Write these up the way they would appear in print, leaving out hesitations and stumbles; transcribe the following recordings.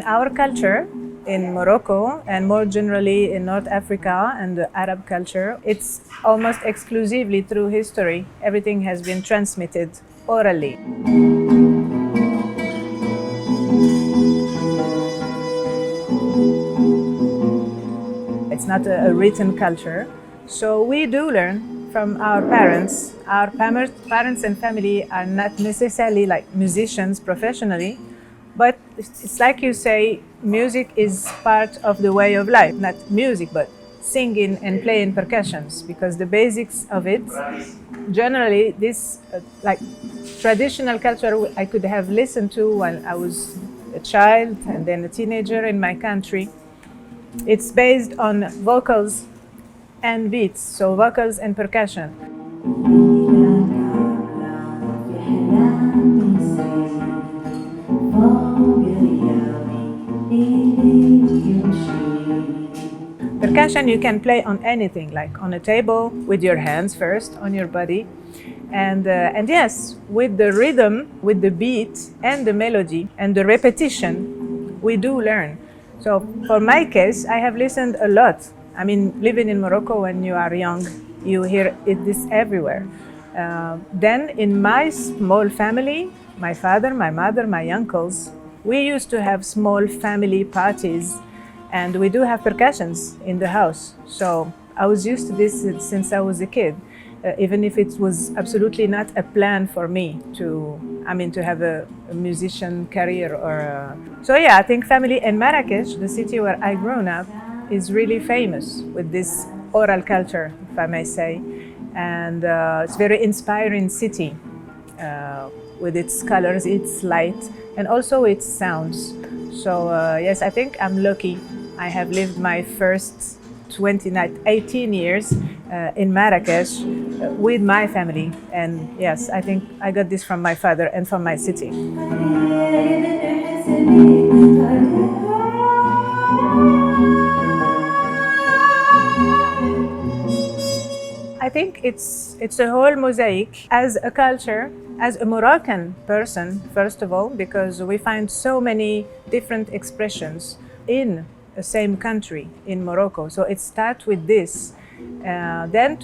in our culture, in Morocco, and more generally in North Africa and the Arab culture, it's almost exclusively through history. Everything has been transmitted orally. It's not a written culture. So we do learn from our parents. Our parents and family are not necessarily like musicians professionally, but it's like you say, music is part of the way of life. Not music, but singing and playing percussions, because the basics of it, generally this like traditional culture I could have listened to when I was a child and then a teenager in my country. It's based on vocals and beats, so vocals and percussion. Percussion you can play on anything, like on a table, with your hands first, on your body. And yes, with the rhythm, with the beat and the melody and the repetition, we do learn. So for my case, I have listened a lot. I mean, living in Morocco when you are young, you hear this everywhere. Then in my small family, my father, my mother, my uncles, we used to have small family parties, and we do have percussions in the house. So I was used to this since I was a kid, even if it was absolutely not a plan for me to have a musician career So yeah, I think family in Marrakech, the city where I grew up, is really famous with this oral culture, if I may say. And it's a very inspiring city with its colors, its light, and also its sounds. So yes, I think I'm lucky. I have lived my first 18 years in Marrakech with my family. And yes, I think I got this from my father and from my city. I think it's a whole mosaic as a culture, as a Moroccan person, first of all, because we find so many different expressions in the same country, in Morocco. So it starts with this. Then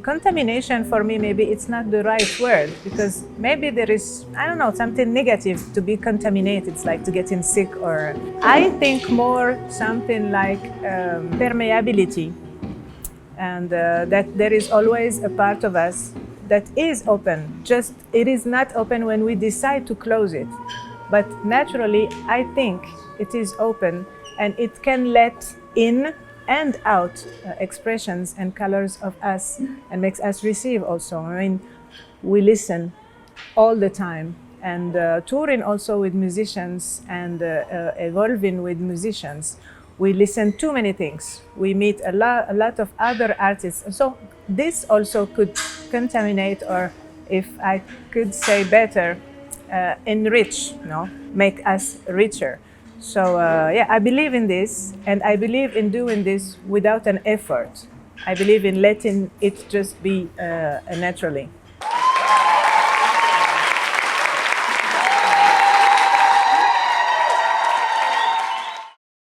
contamination for me, maybe it's not the right word, because maybe there is, I don't know, something negative to be contaminated. It's like to getting sick, or I think more something like permeability. And that there is always a part of us that is open. Just it is not open when we decide to close it. But naturally, I think it is open, and it can let in and out expressions and colors of us, and makes us receive also. I mean, we listen all the time, and touring also with musicians and evolving with musicians. We listen to many things. We meet a lot of other artists. So this also could contaminate, or if I could say better, enrich, make us richer. So yeah, I believe in this, and I believe in doing this without an effort. I believe in letting it just be naturally.